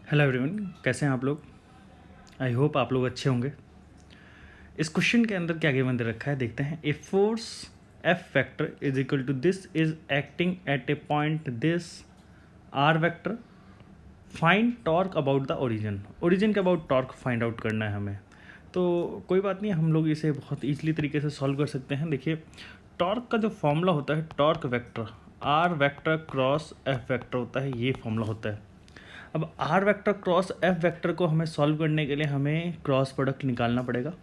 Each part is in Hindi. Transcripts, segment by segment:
हेलो एवरीवन, कैसे हैं आप लोग। आई होप आप लोग अच्छे होंगे। इस क्वेश्चन के अंदर क्या गिवन दे रखा है देखते हैं। A force F vector is equal to this is acting at a point this R vector, find torque about the origin के अबाउट टॉर्क फाइंड आउट करना है हमें। तो कोई बात नहीं, हम लोग इसे बहुत ईजिली तरीके से सॉल्व कर सकते हैं। देखिए, टॉर्क का जो फॉर्मूला होता है, torque vector R vector cross F vector होता है, ये फॉर्मूला होता है। अब R vector cross F vector को हमें सॉल्व करने के लिए हमें क्रॉस प्रोडक्ट निकालना पड़ेगा।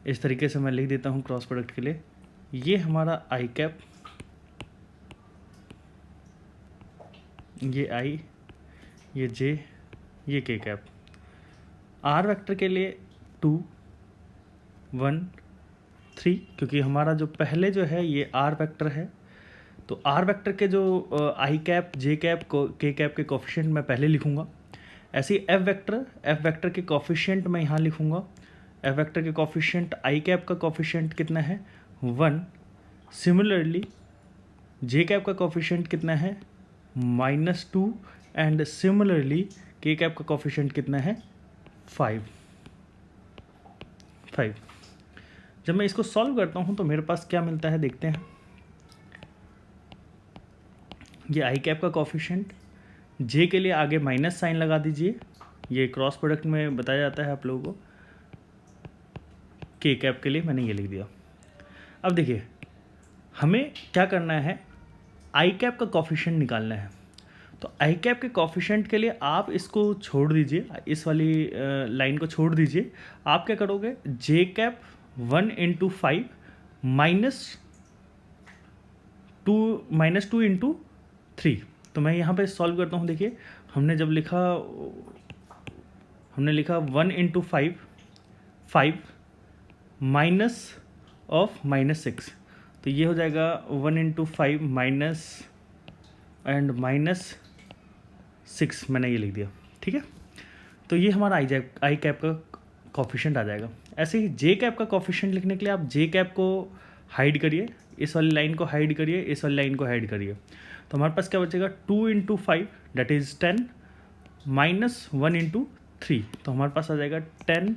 इस तरीके से मैं लिख देता हूँ क्रॉस प्रोडक्ट के लिए। ये हमारा आई कैप, ये आई, ये जे, ये के कैप। आर वेक्टर के लिए 2 1 3, क्योंकि हमारा जो पहले जो है ये आर वेक्टर है, तो आर वेक्टर के जो आई कैप, जे कैप, के कैप के कोफिशिएंट मैं पहले लिखूँगा। ऐसे ही एफ वेक्टर के कोफिशिएंट मैं यहाँ लिखूँगा। एफ वेक्टर के कोफिशिएंट, आई कैप का कोफिशिएंट कितना है 1। सिमिलरली जे कैप का कोफिशिएंट कितना है -2 एंड सिमिलरली के कैप का कोफिशिएंट कितना है 5। जब मैं इसको सॉल्व करता हूँ तो मेरे पास क्या मिलता है देखते हैं। ये आई कैप का कोफिशिएंट, जे के लिए आगे माइनस साइन लगा दीजिए, ये क्रॉस प्रोडक्ट में बताया जाता है आप लोगों को। के कैप के लिए मैंने ये लिख दिया। अब देखिए, हमें क्या करना है, आई कैप का कोफिशिएंट निकालना है। तो आई कैप के कोफिशिएंट के लिए आप इसको छोड़ दीजिए, इस वाली लाइन को छोड़ दीजिए। आप क्या करोगे, जे कैप 1 × 5 -2 × 3। तो मैं यहाँ पे सॉल्व करता हूँ। देखिए, हमने लिखा 1 × 5 माइनस ऑफ -6, तो ये हो जाएगा 1 × 5 -6 मैंने ये लिख दिया, ठीक है। तो ये हमारा आई कैप का कोफिशिएंट आ जाएगा। ऐसे ही जे कैप का कोफिशिएंट लिखने के लिए आप जे कैप को हाइड करिए, इस वाली लाइन को हाइड करिए, इस वाली लाइन को हाइड करिए। तो हमारे पास क्या बचेगा, 2 × 5 दैट इज़ 10 -1 × 3, तो हमारे पास आ जाएगा 10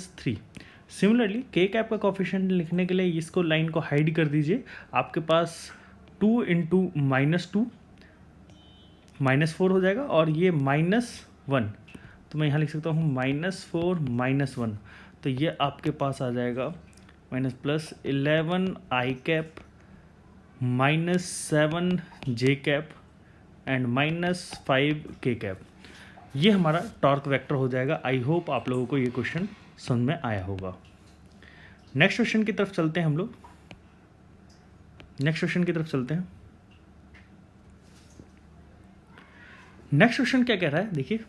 - 3। सिमिलरली के कैप का कोफिशिएंट लिखने के लिए इसको लाइन को हाइड कर दीजिए। आपके पास 2 × -2 -4 हो जाएगा, और ये -1, तो मैं यहाँ लिख सकता हूँ -4 -1, तो ये आपके पास आ जाएगा +11 आई कैप -7 जे कैप एंड -5 के कैप। ये हमारा टॉर्क वेक्टर हो जाएगा। आई होप आप लोगों को ये क्वेश्चन समझ में आया होगा। नेक्स्ट क्वेश्चन की तरफ चलते हैं हम लोग। नेक्स्ट क्वेश्चन क्या कह रहा है देखिए।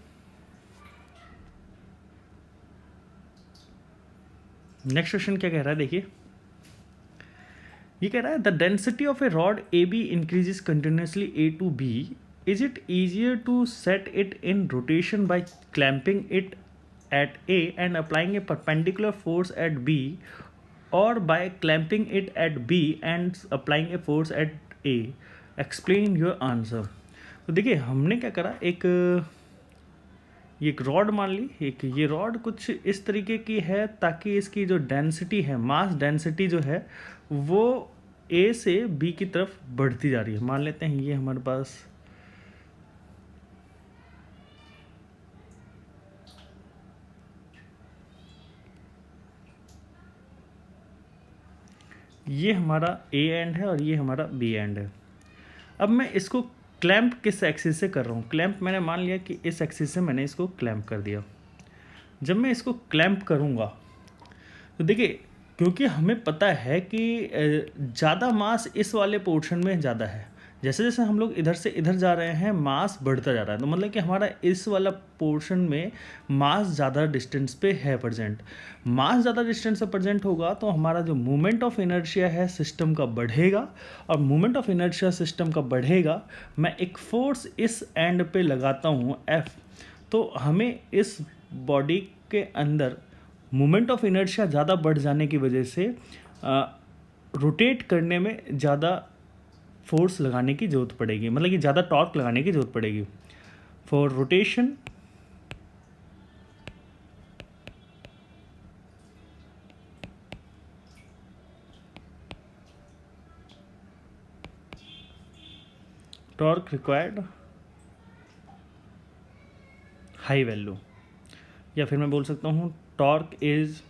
ये कह रहा है the density of a rod A B increases continuously A to B, is it easier to set it in rotation by clamping it at A and applying a perpendicular force at B, or by clamping it at B and applying a force at A? Explain your answer. तो देखिए, हमने क्या करा, एक रॉड मान ली। ये रॉड कुछ इस तरीके की है ताकि इसकी जो डेंसिटी है, मास डेंसिटी जो है, वो A से B की तरफ बढ़ती जा रही है। मान लेते हैं ये हमारे पास ये हमारा ए एंड है और ये हमारा बी एंड है। अब मैं इसको क्लैंप किस एक्सिस से कर रहा हूँ, क्लैंप मैंने मान लिया कि इस एक्सिस से मैंने इसको क्लैंप कर दिया। जब मैं इसको क्लैंप करूँगा तो देखिए, क्योंकि हमें पता है कि ज़्यादा मास इस वाले पोर्शन में ज़्यादा है, जैसे जैसे हम लोग इधर से इधर जा रहे हैं मास बढ़ता जा रहा है, तो मतलब कि हमारा इस वाला पोर्शन में मास ज़्यादा डिस्टेंस पे है प्रेजेंट। मास ज़्यादा डिस्टेंस पे प्रेजेंट होगा तो हमारा जो मोमेंट ऑफ इनर्शिया है सिस्टम का बढ़ेगा, और मोमेंट ऑफ इनर्शिया सिस्टम का बढ़ेगा। मैं एक फोर्स इस एंड पे लगाता हूँ F, तो हमें इस बॉडी के अंदर मोमेंट ऑफ इनर्शिया ज़्यादा बढ़ जाने की वजह से रोटेट करने में ज़्यादा फोर्स लगाने की ज़रूरत पड़ेगी, मतलब कि ज़्यादा टॉर्क लगाने की ज़रूरत पड़ेगी। For rotation torque required high value, या फिर मैं बोल सकता हूँ टॉर्क इज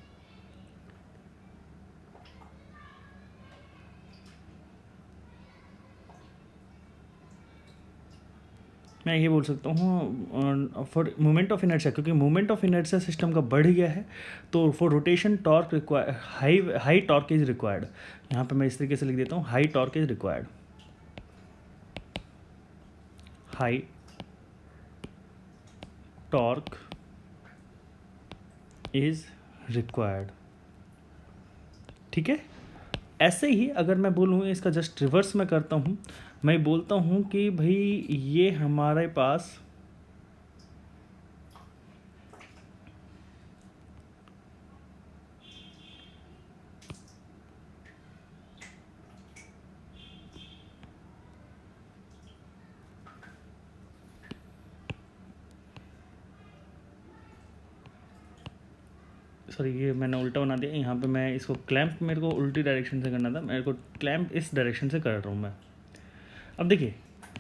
मैं ये बोल सकता हूँ फॉर मोमेंट ऑफ इनर्शिया, क्योंकि मोमेंट ऑफ इनर्शिया सिस्टम का बढ़ गया है, तो for rotation torque require high torque is required. यहाँ पे मैं इस तरीके से लिख देता हूँ, high torque is required, high torque is required. ठीक है, ऐसे ही अगर मैं बोलूँ इसका जस्ट रिवर्स में करता हूँ, मैं बोलता हूँ कि भाई ये हमारे पास सॉरी ये मैंने उल्टा बना दिया, यहाँ पे मैं इसको क्लैंप मेरे को उल्टी डायरेक्शन से करना था, मेरे को क्लैंप इस डायरेक्शन से कर रहा हूँ मैं। अब देखिए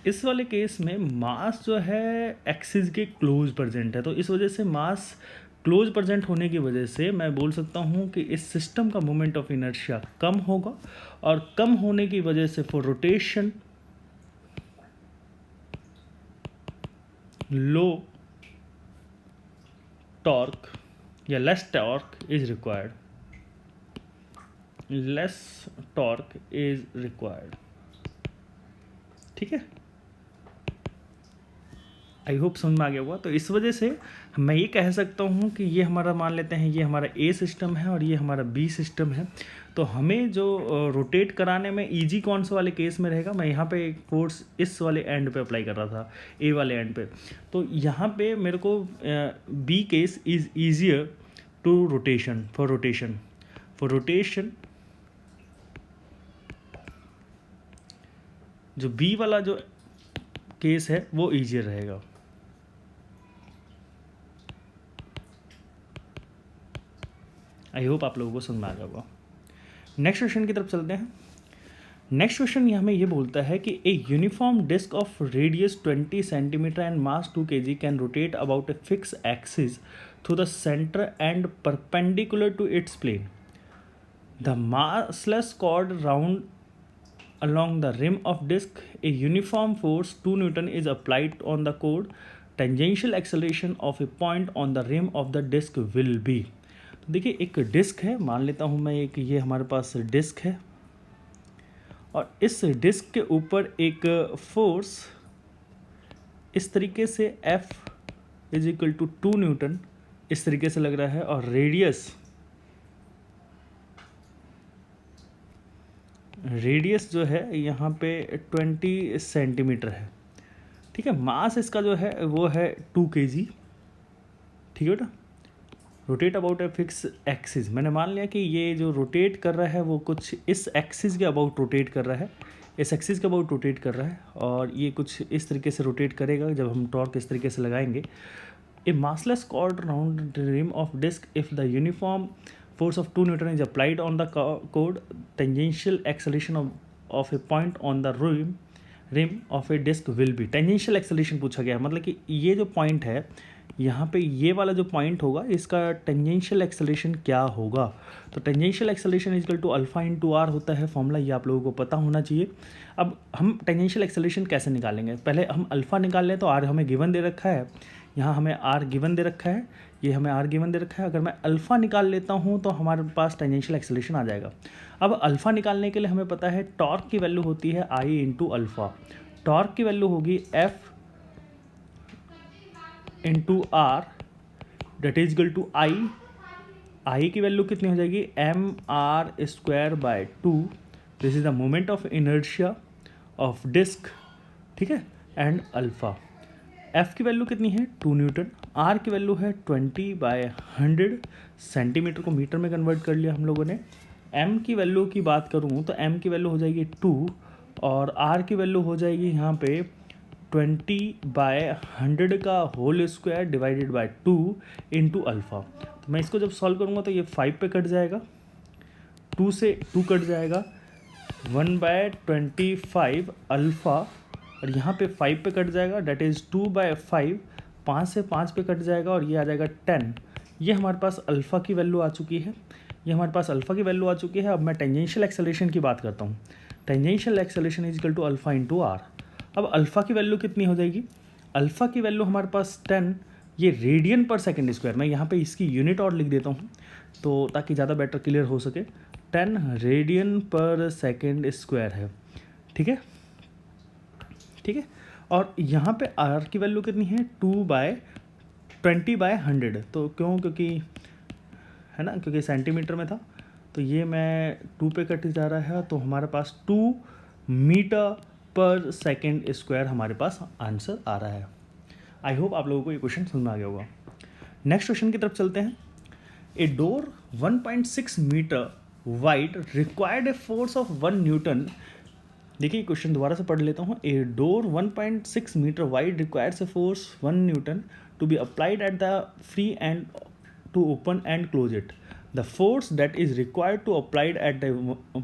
इस वाले केस में मास जो है एक्सिस के क्लोज प्रेजेंट है, तो इस वजह से मास क्लोज प्रेजेंट होने की वजह से मैं बोल सकता हूँ कि इस सिस्टम का मोमेंट ऑफ इनर्शिया कम होगा, और कम होने की वजह से फॉर रोटेशन लो टॉर्क या less torque is required, less torque is required. ठीक है, आई होप समझ में आ गया होगा। तो इस वजह से मैं ये कह सकता हूँ कि ये हमारा मान लेते हैं ये हमारा ए सिस्टम है और ये हमारा बी सिस्टम है। तो हमें जो रोटेट कराने में इजी कौन से वाले केस में रहेगा, मैं यहाँ पे एक फोर्स इस वाले एंड पे अप्लाई कर रहा था, ए वाले एंड पे, तो यहाँ पे मेरे को B case is easier to rotation for rotation जो बी वाला जो केस है वो ईजियर रहेगा। आई होप आप लोगों को समझ में आ गया होगा। नेक्स्ट क्वेश्चन की तरफ चलते हैं। नेक्स्ट क्वेश्चन हमें ये बोलता है कि a uniform disc of radius 20 centimetre and mass 2 kg can rotate about a fix axis through the centre and perpendicular to its plane. The massless chord round along the rim of disk, a uniform force 2 Newton is applied on the chord. Tangential acceleration of a point on the rim of the disk will be। तो देखिए एक डिस्क है, मान लेता हूँ मैं एक ये हमारे पास डिस्क है, और इस डिस्क के ऊपर एक फोर्स इस तरीके से F is equal to 2 newton इस तरीके से लग रहा है, और रेडियस जो है यहाँ पे 20 सेंटीमीटर है। ठीक है, मास इसका जो है वो है 2 kg। ठीक है बेटा, rotate about a fix axis, मैंने मान लिया कि ये जो रोटेट कर रहा है वो कुछ इस एक्सिस के अबाउट रोटेट कर रहा है, इस एक्सिस के अबाउट रोटेट कर रहा है, और ये कुछ इस तरीके से रोटेट करेगा जब हम टॉर्क इस तरीके से लगाएंगे। A massless cord round the rim of disc if the uniform force of 2 Newton is applied on the chord, tangential acceleration of a point on the rim of a disc will be। tangential acceleration पूछा गया है, मतलब कि ये जो पॉइंट है यहाँ पे ये वाला जो पॉइंट होगा इसका टेंजेंशियल एक्सेलरेशन क्या होगा। तो tangential acceleration is equal to alpha into R होता है फॉर्मूला, ये आप लोगों को पता होना चाहिए। अब हम टेंजेंशियल एक्सेलरेशन कैसे निकालेंगे, पहले हम अल्फा निकाल लें। तो आर हमें गिवन दे रखा है, यहाँ हमें आर गिवन दे रखा है, ये हमें आर गिवन दे रखा है। अगर मैं अल्फ़ा निकाल लेता हूँ तो हमारे पास टेंजेंशियल एक्सेलरेशन आ जाएगा। अब अल्फ़ा निकालने के लिए हमें पता है टॉर्क की वैल्यू होती है आई इंटू अल्फ़ा। टॉर्क की वैल्यू होगी F into R that is equal to I की वैल्यू कितनी हो जाएगी, M R square by 2। This is the moment of inertia of disc. ठीक है, एंड अल्फ़ा एफ़ की वैल्यू कितनी है 2 न्यूटन, आर की वैल्यू है 20/100, सेंटीमीटर को मीटर में कन्वर्ट कर लिया हम लोगों ने। एम की वैल्यू की बात करूँ तो एम की वैल्यू हो जाएगी 2, और आर की वैल्यू हो जाएगी यहाँ पे 20/100 का whole square divided by 2 into alpha. तो मैं इसको जब सॉल्व करूँगा तो ये 5 पे कट जाएगा, 2 से 2 कट जाएगा, 1/25 अल्फ़ा और यहाँ पे 5 पे कट जाएगा, डेट इज़ 2/5, 5 से 5 पे कट जाएगा और ये आ जाएगा 10। ये हमारे पास अल्फ़ा की वैल्यू आ चुकी है, ये हमारे पास अल्फ़ा की वैल्यू आ चुकी है। अब मैं टेंजेंशियल एक्सेलरेशन की बात करता हूँ। Tangential acceleration is equal to alpha into R. अब अल्फ़ा की वैल्यू कितनी हो जाएगी? अल्फ़ा की वैल्यू हमारे पास 10, ये रेडियन पर सेकेंड स्क्वायर। मैं यहाँ पे इसकी यूनिट और लिख देता हूँ तो ताकि ज़्यादा बेटर क्लियर हो सके। 10 रेडियन पर सेकेंड स्क्वायर है, ठीक है, ठीक है। और यहाँ पे आर की वैल्यू कितनी है? 20/100। तो क्यों? क्योंकि है ना, क्योंकि सेंटीमीटर में था, तो ये मैं 2 पे कट जा रहा है, तो हमारे पास 2 मीटर पर सेकेंड स्क्वायर हमारे पास आंसर आ रहा है। आई होप आप लोगों को ये क्वेश्चन समझ में आ गया होगा। नेक्स्ट क्वेश्चन की तरफ चलते हैं। A door 1.6 metre wide required a force of 1 newton. देखिए क्वेश्चन दोबारा से पढ़ लेता हूँ। A door 1.6 metre wide requires a force 1 newton to be applied at the free end to open and close it. The force that is required to applied at the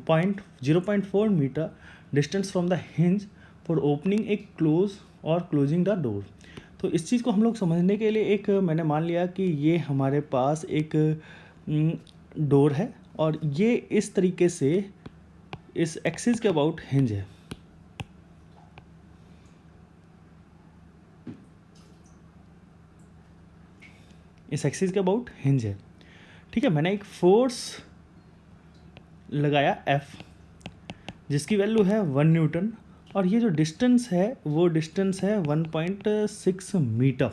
point 0.4 meter distance from the hinge for opening a close or closing the door. तो इस चीज़ को हम लोग समझने के लिए एक मैंने मान लिया कि ये हमारे पास एक डोर है और ये इस तरीके से इस एक्सिस के अबाउट हिंज है। इस एक्सिस के अबाउट हिंज है, ठीक है। मैंने एक फोर्स लगाया F जिसकी वैल्यू है 1 न्यूटन और ये जो डिस्टेंस है वो डिस्टेंस है 1.6 मीटर।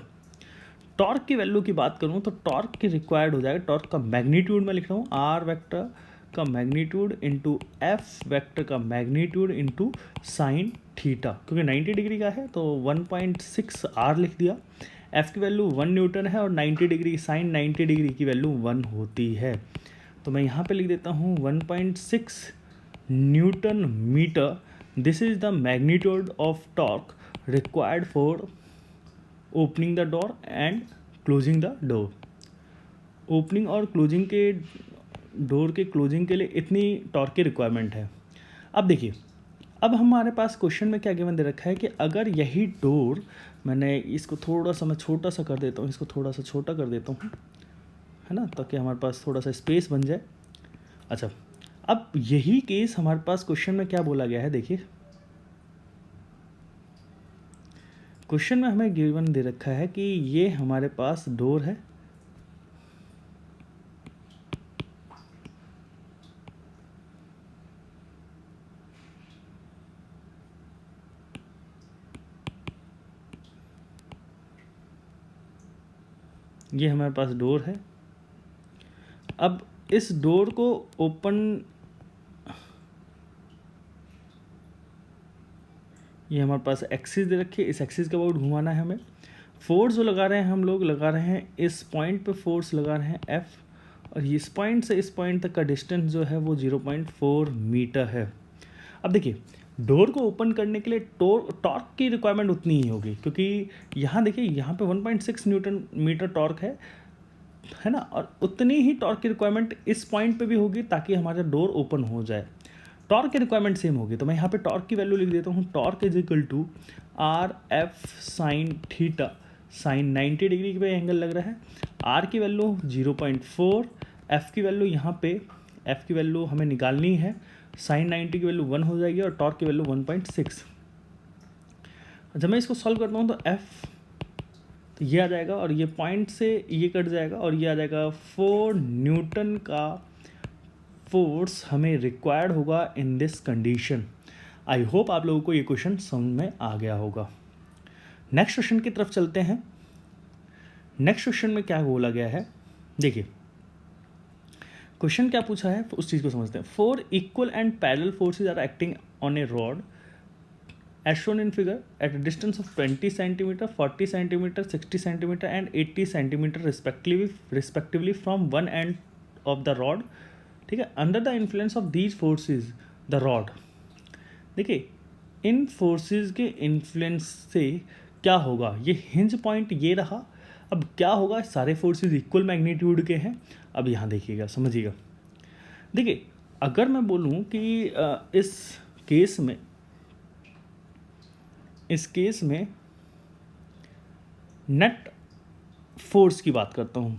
टॉर्क की वैल्यू की बात करूँ तो टॉर्क की रिक्वायर्ड हो जाएगा, टॉर्क का मैग्नीट्यूड मैं लिख रहा हूँ आर वेक्टर का मैग्नीट्यूड इंटू एफ वेक्टर का मैग्नीट्यूड इंटू साइन थीटा, क्योंकि 90 डिग्री का है तो 1.6 आर लिख दिया। एफ की वैल्यू 1 न्यूटन है और 90 डिग्री साइन 90 डिग्री की वैल्यू 1 होती है, तो मैं यहाँ पे लिख देता हूँ 1.6 newton metre. This is the magnitude of torque required for opening the door and closing the door. Opening और क्लोजिंग के डोर के क्लोजिंग के लिए इतनी टॉर्क की रिक्वायरमेंट है। अब देखिए, अब हमारे पास क्वेश्चन में क्या गिवन दे रखा है कि अगर यही डोर, मैंने इसको थोड़ा सा मैं छोटा सा कर देता हूँ, इसको थोड़ा सा छोटा कर देता हूँ, है ना, ताकि हमारे पास थोड़ा सा स्पेस बन जाए। अच्छा, अब यही केस हमारे पास क्वेश्चन में क्या बोला गया है, देखिए क्वेश्चन में हमें गिवन दे रखा है कि ये हमारे पास डोर है, ये हमारे पास डोर है। अब इस डोर को ओपन, ये हमारे पास एक्सिस दे रखी है, इस एक्सिस के अबाउट घुमाना है हमें। फोर्स जो लगा रहे हैं हम लोग लगा रहे हैं इस पॉइंट पे, फोर्स लगा रहे हैं एफ और इस पॉइंट से इस पॉइंट तक का डिस्टेंस जो है वो 0.4 मीटर है। अब देखिए, डोर को ओपन करने के लिए टॉर्क की रिक्वायरमेंट उतनी ही होगी, क्योंकि यहाँ देखिए यहाँ पे 1.6 न्यूटन मीटर टॉर्क है ना, और उतनी ही टॉर्क की रिक्वायरमेंट इस पॉइंट पे भी होगी ताकि हमारा डोर ओपन हो जाए। टॉर्क की रिक्वायरमेंट सेम होगी, तो मैं यहाँ पे टॉर्क की वैल्यू लिख देता हूँ। Torque is equal to R F sine theta, sine 90 degree पे एंगल लग रहा है। आर की वैल्यू 0.4, एफ की वैल्यू यहाँ पे, एफ की वैल्यू हमें निकालनी है, साइन 90 की वैल्यू 1 हो जाएगी और टॉर्क की वैल्यू 1.6। जब मैं इसको सॉल्व करता हूँ तो एफ, तो ये आ जाएगा और ये पॉइंट से ये कट जाएगा और ये आ जाएगा 4 न्यूटन का फोर्स हमें रिक्वायर्ड होगा in this condition. I hope आप लोगों को ये क्वेश्चन समझ में आ गया होगा। नेक्स्ट क्वेश्चन की तरफ चलते हैं। नेक्स्ट क्वेश्चन में क्या बोला गया है, देखिए क्वेश्चन क्या पूछा है उस चीज़ को समझते हैं। 4 equal and parallel forces are acting on a rod as shown in figure at a distance of 20 centimeter, 40 centimeter, 60 centimeter and 80 centimeter respectively from one end of the rod, ठीक है। Under the influence of these forces the rod, देखिए इन फोर्सेज के इन्फ्लुएंस से क्या होगा, ये हिंज पॉइंट ये रहा। अब क्या होगा, सारे फोर्सेज इक्वल मैग्नीट्यूड के हैं। अब यहाँ देखिएगा, समझिएगा, देखिए अगर मैं बोलूँ कि इस केस में इस केस में नेट फोर्स की बात करता हूँ।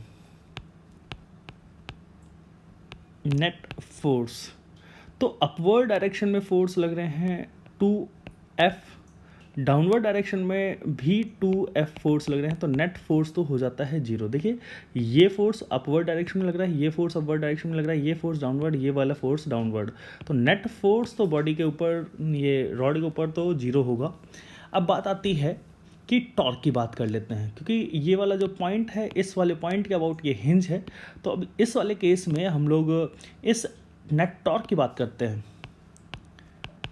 नेट फोर्स, तो अपवर्ड डायरेक्शन में फोर्स लग रहे हैं 2F, डाउनवर्ड डायरेक्शन में भी 2F फोर्स लग रहे हैं, तो नेट फोर्स तो हो जाता है 0। देखिए ये फोर्स अपवर्ड डायरेक्शन में लग रहा है, ये फोर्स अपवर्ड डायरेक्शन में लग रहा है, ये फोर्स डाउनवर्ड, ये वाला फोर्स डाउनवर्ड, तो नेट फोर्स तो बॉडी के ऊपर, ये रॉड के ऊपर तो 0 होगा। अब बात आती है कि टॉर्क की बात कर लेते हैं, क्योंकि ये वाला जो पॉइंट है, इस वाले पॉइंट के अबाउट ये हिंज है, तो अब इस वाले केस में हम लोग इस नेट टॉर्क की बात करते हैं।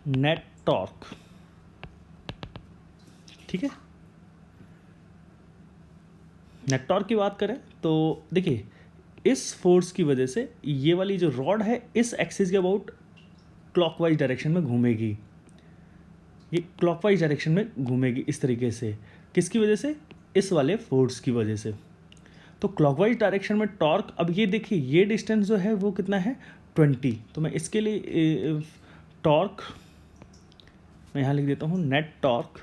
नेट टॉर्क, ठीक है। नेट टॉर्क की बात करें तो देखिए इस फोर्स की वजह से ये वाली जो रॉड है इस एक्सिस के अबाउट क्लॉकवाइज डायरेक्शन में घूमेगी, ये क्लॉकवाइज डायरेक्शन में घूमेगी इस तरीके से। किसकी वजह से? इस वाले फोर्स की वजह से। तो क्लॉकवाइज डायरेक्शन में टॉर्क, अब ये देखिए ये डिस्टेंस जो है वो कितना है 20, तो मैं इसके लिए टॉर्क मैं यहाँ लिख देता हूँ नेट टॉर्क।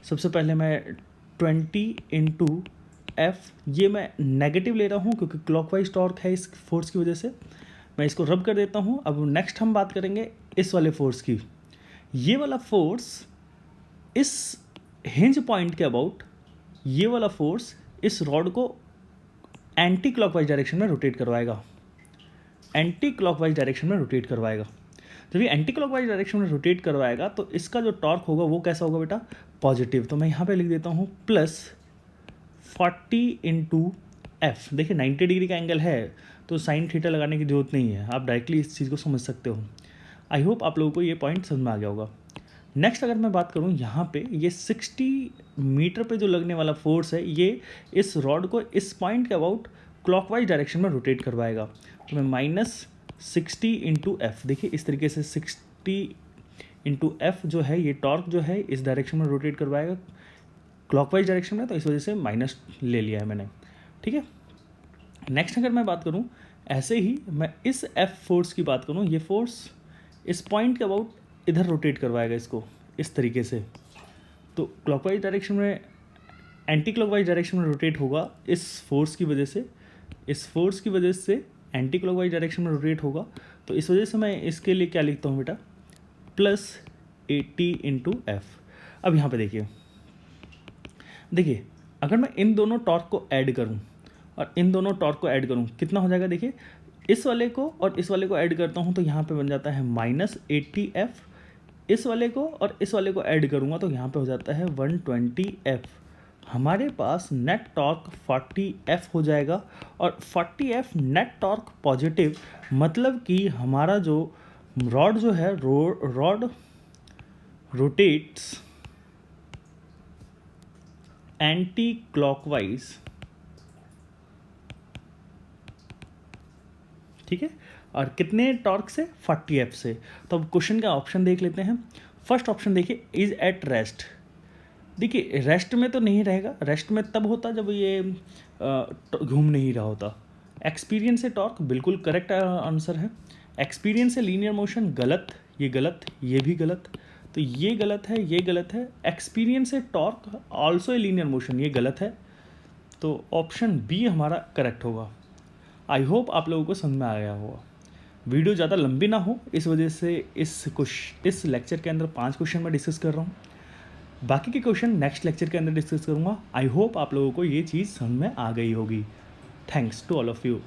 सबसे पहले मैं 20 इंटू एफ, ये मैं नेगेटिव ले रहा हूँ क्योंकि क्लॉकवाइज टॉर्क है इस फोर्स की वजह से, मैं इसको रब कर देता हूँ। अब नेक्स्ट हम बात करेंगे इस वाले फोर्स की। ये वाला फोर्स इस हिंज पॉइंट के अबाउट, ये वाला फोर्स इस रॉड को एंटी क्लॉकवाइज डायरेक्शन में रोटेट करवाएगा, एंटी क्लॉकवाइज डायरेक्शन में रोटेट करवाएगा। जब ये एंटी क्लॉकवाइज डायरेक्शन में रोटेट करवाएगा तो इसका जो टॉर्क होगा वो कैसा होगा बेटा? पॉजिटिव। तो मैं यहाँ पे लिख देता हूँ प्लस 40 इंटू एफ। देखिए 90 डिग्री का एंगल है तो साइन थीटा लगाने की जरूरत नहीं है, आप डायरेक्टली इस चीज़ को समझ सकते हो। आई होप आप लोगों को ये पॉइंट समझ में आ गया होगा। नेक्स्ट अगर मैं बात करूँ यहाँ पे, ये 60 मीटर पे जो लगने वाला फोर्स है ये इस रॉड को इस पॉइंट के अबाउट क्लॉकवाइज डायरेक्शन में रोटेट करवाएगा। तो मैं -60 इंटू एफ, देखिए इस तरीके से 60 इंटू एफ जो है ये टॉर्क जो है इस डायरेक्शन में रोटेट करवाएगा क्लॉकवाइज डायरेक्शन में, तो इस वजह से माइनस ले लिया है मैंने, ठीक है। नेक्स्ट अगर मैं बात करूँ ऐसे ही मैं इस एफ फोर्स की बात करूँ, ये फोर्स इस पॉइंट के अबाउट इधर रोटेट करवाएगा इसको इस तरीके से, तो क्लॉकवाइज डायरेक्शन में एंटी क्लॉकवाइज डायरेक्शन में रोटेट होगा इस फोर्स की वजह से, इस फोर्स की वजह से एंटी क्लॉकवाइज डायरेक्शन में रोटेट होगा। तो इस वजह से मैं इसके लिए क्या लिखता हूँ बेटा? +80 इंटू एफ। अब यहाँ पे देखिए अगर मैं इन दोनों टॉर्क को ऐड करूँ और इन दोनों टॉर्क को ऐड करूँ कितना हो जाएगा? देखिए इस वाले को और इस वाले को ऐड करता हूँ तो यहाँ पे बन जाता है -80F। इस वाले को और इस वाले को ऐड करूँगा तो यहाँ पे हो जाता है 120F। हमारे पास नेट टॉर्क 40F हो जाएगा, और 40F नेट टॉर्क पॉजिटिव, मतलब कि हमारा जो रॉड जो है रॉड रोटेट्स एंटी क्लॉकवाइज, ठीक है। और कितने टॉर्क से? 40F से। तो अब क्वेश्चन का ऑप्शन देख लेते हैं। फर्स्ट ऑप्शन देखिए, इज एट रेस्ट। देखिए रेस्ट में तो नहीं रहेगा, रेस्ट में तब होता जब ये घूम नहीं रहा होता। एक्सपीरियंस से टॉर्क बिल्कुल करेक्ट आंसर है। एक्सपीरियंस से लीनियर मोशन गलत, ये गलत, ये भी गलत, तो ये गलत है, ये गलत है। एक्सपीरियंस से torque also a linear motion, ये गलत है, तो ऑप्शन बी हमारा करेक्ट होगा। आई होप आप लोगों को समझ में आ गया होगा। वीडियो ज़्यादा लंबी ना हो इस वजह से इस लेक्चर के अंदर 5 क्वेश्चन मैं डिस्कस कर रहा हूँ, बाकी के क्वेश्चन नेक्स्ट लेक्चर के अंदर डिस्कस करूँगा। आई होप आप लोगों को ये चीज़ समझ में आ गई होगी। Thanks to all of you.